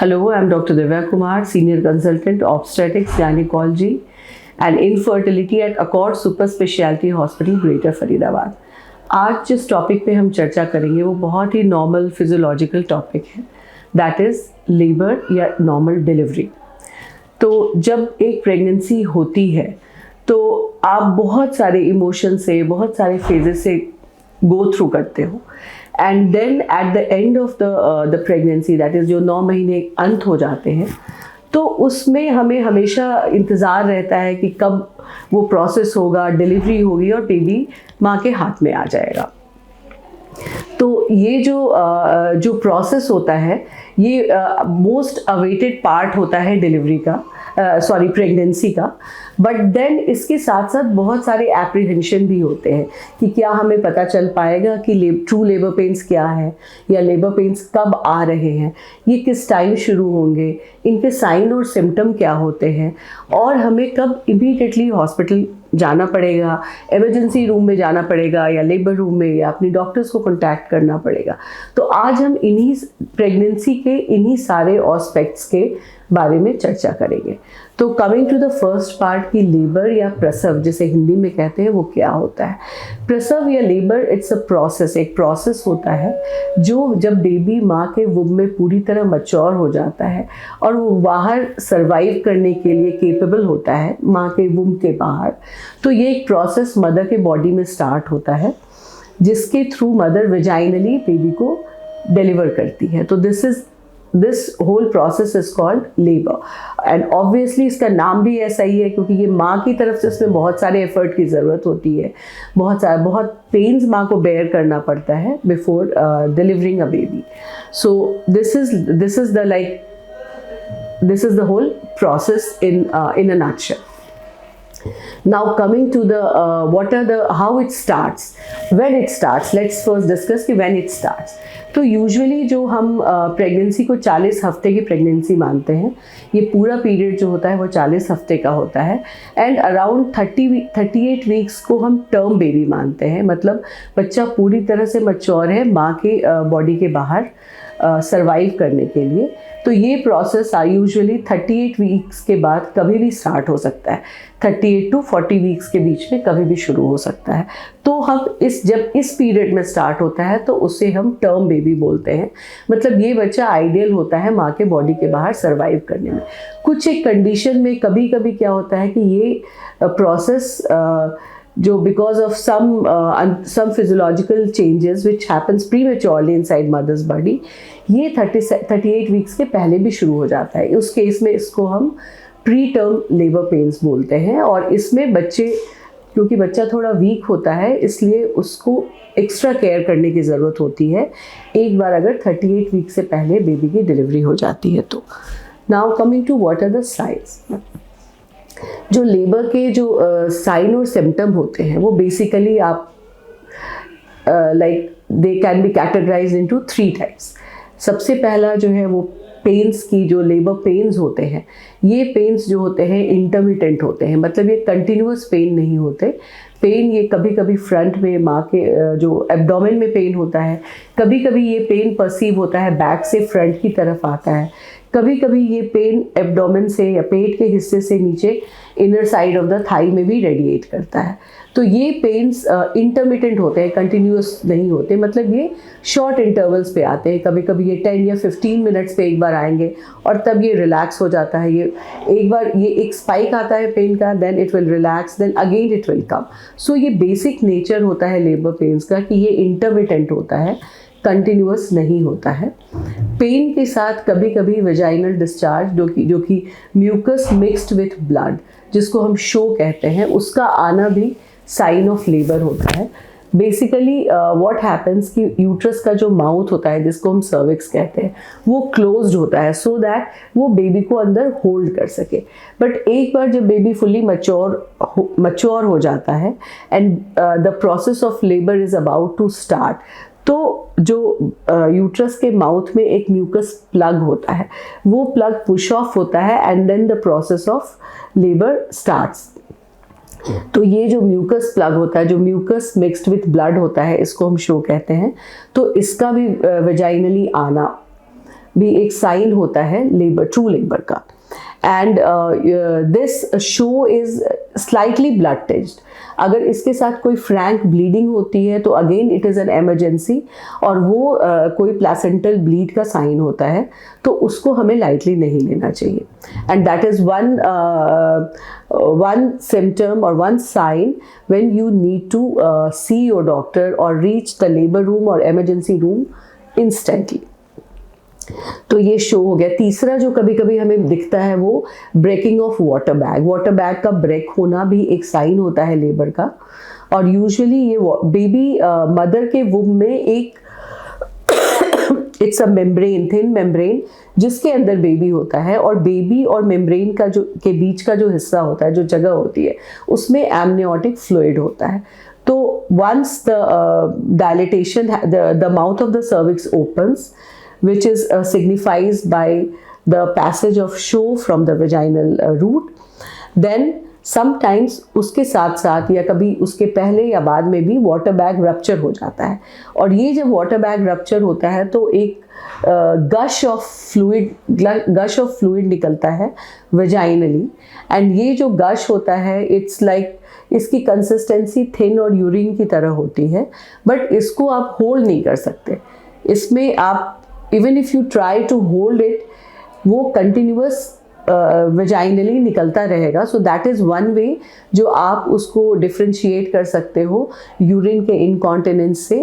Hello, I'm Dr. Divya Kumar, Senior Consultant, Obstetrics, Gynecology and Infertility at Accord Super Specialty Hospital, Greater Faridabad. आज जिस topic पे हम चर्चा करेंगे वो बहुत ही नॉर्मल फिजियोलॉजिकल टॉपिक है, दैट इज़ लेबर या नॉर्मल डिलीवरी। तो जब एक प्रेगनेंसी होती है तो आप बहुत सारे इमोशन से, बहुत सारे फेजेस से गो थ्रू करते हो, and then at the end of the pregnancy, that is जो 9 महीने अंत हो जाते हैं, तो उसमें हमें हमेशा इंतज़ार रहता है कि कब वो प्रोसेस होगा, डिलीवरी होगी और बेबी माँ के हाथ में आ जाएगा। तो ये जो प्रोसेस होता है, ये मोस्ट अवेटेड पार्ट होता है डिलीवरी का, प्रेगनेंसी का। बट देन इसके साथ साथ बहुत सारे एप्रीहेंशन भी होते हैं कि क्या हमें पता चल पाएगा कि ट्रू लेबर पेन्स क्या है, या लेबर पेन्स कब आ रहे हैं, ये किस टाइम शुरू होंगे, इनके साइन और सिम्टम क्या होते हैं, और हमें कब इमीडिएटली हॉस्पिटल जाना पड़ेगा, इमरजेंसी रूम में जाना पड़ेगा, या लेबर रूम में, या अपनी डॉक्टर्स को कॉन्टैक्ट करना पड़ेगा। तो आज हम इन्हीं प्रेगनेंसी के इन्हीं सारे एस्पेक्ट्स के बारे में चर्चा करेंगे। तो coming to the first part की लेबर या प्रसव जिसे हिंदी में कहते हैं, वो क्या होता है। प्रसव या लेबर, इट्स अ प्रोसेस, एक प्रोसेस होता है जो जब बेबी माँ के वुम में पूरी तरह मैच्योर हो जाता है और वो बाहर सर्वाइव करने के लिए केपेबल होता है माँ के वुम के बाहर, तो ये एक प्रोसेस मदर के बॉडी में स्टार्ट होता है जिसके थ्रू मदर वेजाइनली बेबी को डिलीवर करती है। तो this whole process is called labour, and obviously इसका नाम भी ऐसा ही है क्योंकि ये माँ की तरफ से इसमें बहुत सारे एफर्ट की ज़रूरत होती है, बहुत पेन्स माँ को बेयर करना पड़ता है before delivering a baby. So this is the whole process in a nutshell. Now coming to the how it starts, when it starts, let's first discuss कि when it starts. तो usually जो हम pregnancy को 40 हफ्ते की pregnancy मानते हैं, ये पूरा पीरियड जो होता है वो 40 हफ्ते का होता है, एंड अराउंड 38 वीक्स को हम टर्म बेबी मानते हैं, मतलब बच्चा पूरी तरह से मैच्योर है माँ के बॉडी के बाहर सर्वाइव करने के लिए। तो ये प्रोसेस यूजुअली 38 वीक्स के बाद कभी भी स्टार्ट हो सकता है, 38 to 40 वीक्स के बीच में कभी भी शुरू हो सकता है। तो हम जब इस पीरियड में स्टार्ट होता है तो उसे हम टर्म बेबी बोलते हैं, मतलब ये बच्चा आइडियल होता है माँ के बॉडी के बाहर सर्वाइव करने में। कुछ एक कंडीशन में कभी कभी क्या होता है कि ये प्रोसेस जो because of some physiological changes which happens prematurely inside mother's body, ये 38 वीक्स के पहले भी शुरू हो जाता है। उस केस में इसको हम प्री टर्म लेबर पेन्स बोलते हैं, और इसमें क्योंकि बच्चा थोड़ा वीक होता है इसलिए उसको एक्स्ट्रा केयर करने की ज़रूरत होती है एक बार अगर 38 वीक से पहले बेबी की डिलीवरी हो जाती है तो। Now coming to what are the signs. जो लेबर के जो साइन और सिम्टम होते हैं वो बेसिकली आप they can be categorised into 3 types. सबसे पहला जो है वो पेन्स की, जो लेबर पेन्स होते हैं, ये पेन्स जो होते हैं इंटरमिटेंट होते हैं, मतलब ये कंटिन्यूअस पेन नहीं होते। पेन ये कभी कभी फ्रंट में माँ के जो एब्डोमेन में पेन होता है, कभी कभी ये पेन परसीव होता है बैक से फ्रंट की तरफ आता है, कभी कभी ये पेन एब्डोमेन से या पेट के हिस्से से नीचे inner side of the thigh में भी रेडिएट करता है। तो ये पेन्स इंटरमिटेंट होते हैं, कंटिन्यूअस नहीं होते, मतलब ये शॉर्ट इंटरवल्स पे आते हैं। कभी कभी ये 10 या 15 मिनट्स पे एक बार आएंगे और तब ये रिलैक्स हो जाता है। ये एक बार ये एक स्पाइक आता है पेन का, then it will relax, then again it will come. So ये बेसिक नेचर होता है लेबर पेन्स का कि ये इंटरमिटेंट होता है, कंटिन्यूअस नहीं होता है। पेन के साथ कभी कभी वेजाइनल डिस्चार्ज जो कि म्यूकस मिक्स्ड विथ ब्लड, जिसको हम शो कहते हैं, उसका आना भी साइन ऑफ लेबर होता है। बेसिकली व्हाट हैपन्स कि यूट्रस का जो माउथ होता है, जिसको हम सर्विक्स कहते हैं, वो क्लोज्ड होता है सो दैट वो बेबी को अंदर होल्ड कर सके। बट एक बार जब बेबी फुल्ली मैच्योर हो जाता है and the process of labour is about to start, तो जो यूट्रस के माउथ में एक म्यूकस प्लग होता है, वो प्लग पुश ऑफ होता है and then the process of labour starts. तो ये जो म्यूकस प्लग होता है, जो म्यूकस मिक्स्ड विथ ब्लड होता है, इसको हम शो कहते हैं। तो इसका भी वेजाइनली आना भी एक साइन होता है लेबर, ट्रू लेबर का। And this show is slightly blood test. अगर इसके साथ कोई फ्रैंक ब्लीडिंग होती है तो again it is an emergency, और वो कोई प्लासेंटल ब्लीड का साइन होता है, तो उसको हमें लाइटली नहीं लेना चाहिए। And that is one symptom or one sign when you need to see your doctor or reach the labor room or emergency room instantly. तो ये शो हो गया। तीसरा जो कभी कभी हमें दिखता है वो breaking of water bag. Water bag का ब्रेक होना भी एक साइन होता है लेबर का। और यूजुअली ये बेबी मदर के वुम में एक it's a membrane, thin membrane, जिसके अंदर बेबी होता है, और बेबी और मेम्ब्रेन का जो के बीच का जो हिस्सा होता है, जो जगह होती है, उसमें एमनियोटिक फ्लूइड होता है। तो once the dilatation, the mouth of the cervix opens, which is signifies by the passage of show from the vaginal route, then sometimes उसके साथ साथ या कभी उसके पहले या बाद में भी वाटर बैग रप्चर हो जाता है। और ये जब वाटर बैग रप्चर होता है तो एक गश ऑफ फ्लूइड निकलता है वेजाइनली। एंड ये जो गश होता है, इट्स लाइक इसकी कंसिस्टेंसी थिन और यूरिन की तरह होती है, बट इसको आप होल्ड नहीं कर सकते। इसमें आप even if you try to hold it, वो कंटिन्यूअस वेजाइनली निकलता रहेगा। So that is one way जो आप उसको डिफ्रेंशिएट कर सकते हो यूरिन के इनकॉन्टिनेंस से,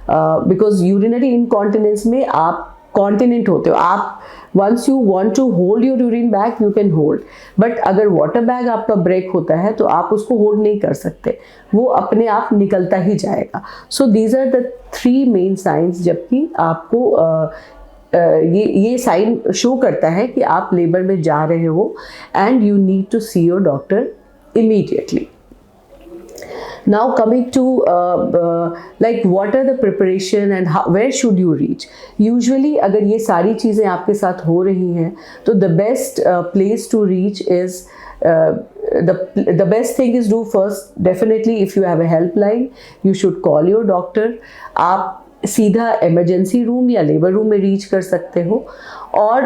बिकॉज यूरिनरी इनकॉन्टिनेंस में आप कॉन्टिनेंट होते हो। आप once you want to hold your urine bag you can hold, but अगर वाटर बैग आपका ब्रेक होता है तो आप उसको होल्ड नहीं कर सकते, वो अपने आप निकलता ही जाएगा। So these are the 3 main signs, जबकि आपको ये साइन शो करता है कि आप लेबर में जा रहे हो and you need to see your doctor immediately. Now coming to like what are the preparation and where should you reach? Usually अगर ये सारी चीज़ें आपके साथ हो रही हैं तो the best place to reach is the best thing is do first, definitely if you have a helpline you should call your doctor. आप सीधा इमरजेंसी रूम या लेबर रूम में रीच कर सकते हो। और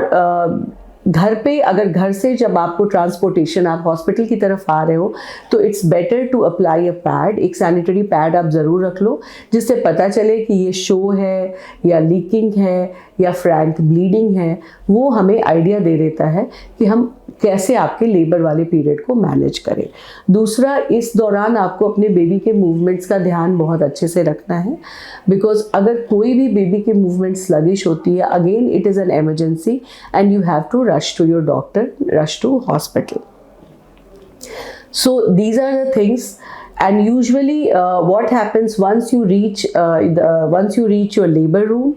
घर पे, अगर घर से जब आपको ट्रांसपोर्टेशन, आप हॉस्पिटल की तरफ आ रहे हो, तो it's better to apply a pad. एक सैनिटरी पैड आप ज़रूर रख लो, जिससे पता चले कि ये शो है या लीकिंग है या फ्रैंक ब्लीडिंग है। वो हमें आइडिया दे देता है कि हम कैसे आपके लेबर वाले पीरियड को मैनेज करें। दूसरा, इस दौरान आपको अपने बेबी के मूवमेंट्स का ध्यान बहुत अच्छे से रखना है, बिकॉज अगर कोई भी बेबी के मूवमेंट स्लगिश होती है, again it is an emergency and you have to rush to your doctor, rush to hospital. So these are the things, and usually what happens once you reach your labor room,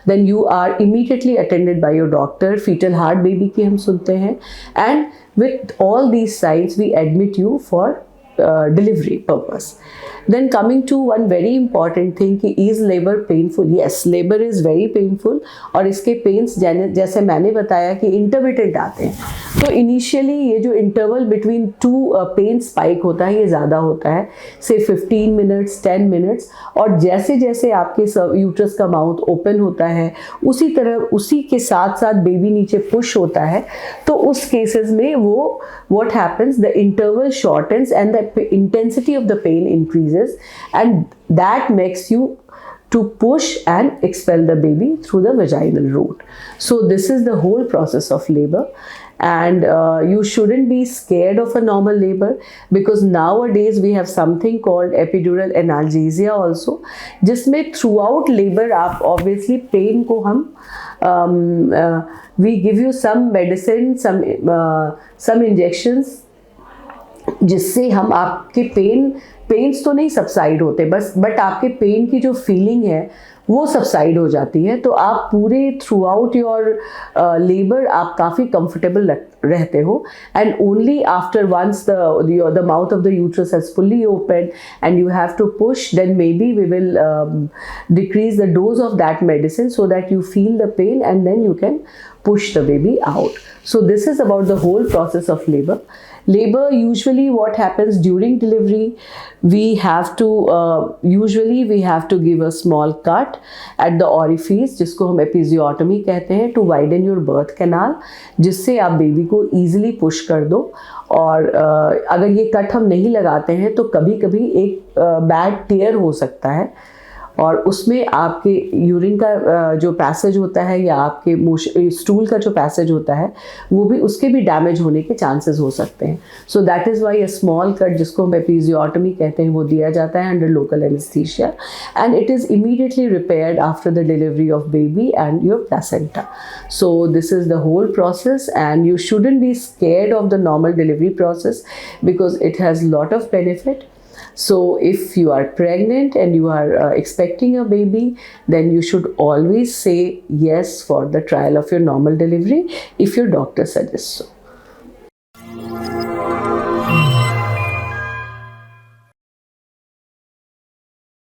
then you are immediately attended by your doctor. Fetal heart baby की हम सुनते हैं, and with all these signs we admit you for delivery purpose. Then coming to one very important thing कि is labor painful? Yes, labor is very painful, और इसके pens जैसे मैंने बताया कि इंटरमिटेंट आते हैं। तो इनिशियली ये जो इंटरवल बिटवीन 2 पेन स्पाइक होता है ये ज़्यादा होता है, से 15 मिनट्स 10 मिनट्स। और जैसे जैसे आपके यूट्रस का माउथ ओपन होता है, उसी तरह उसी के साथ साथ बेबी नीचे पुश होता है, तो उस केसेस में वो what happens, the interval shortens and the intensity of the pain increases, and that makes you to push and expel the baby through the vaginal route. So this is the whole process of labor, and you shouldn't be scared of a normal labor, because nowadays we have something called epidural analgesia also, जिसमें throughout labor आप obviously pain को हम we give you some medicine, some injections, जिससे हम आपके pens तो नहीं subside होते बस, बट आपके पेन की जो फीलिंग है वो सबसाइड हो जाती है। तो आप पूरे थ्रू आउट योर लेबर आप काफ़ी कंफर्टेबल रहते हो, and only after once the mouth of the uterus has fully open and you have to push, then maybe we will decrease the dose of that medicine so that you feel the pain, and then you can push the baby out. So this is about the whole process of labor. Labor, usually what happens during delivery, we have to usually we have to give a small cut at the orifice, जिसको हम episiotomy कहते हैं, to widen your birth canal, जिससे आप baby को easily push कर दो. और अगर ये कट हम नहीं लगाते हैं तो कभी कभी एक बैड टीयर हो सकता है, और उसमें आपके यूरिन का जो पैसेज होता है या आपके स्टूल का जो पैसेज होता है वो भी, उसके भी डैमेज होने के चांसेस हो सकते हैं. So that is why a small cut, जिसको हम एपिजियोटमी कहते हैं, वो दिया जाता है under local anaesthesia, and it is immediately repaired after the delivery of baby and your placenta. So this is the whole process, and you shouldn't be scared of the normal delivery process because it has lot of benefit. So if you are pregnant and you are expecting a baby, then you should always say yes for the trial of your normal delivery if your doctor suggests so.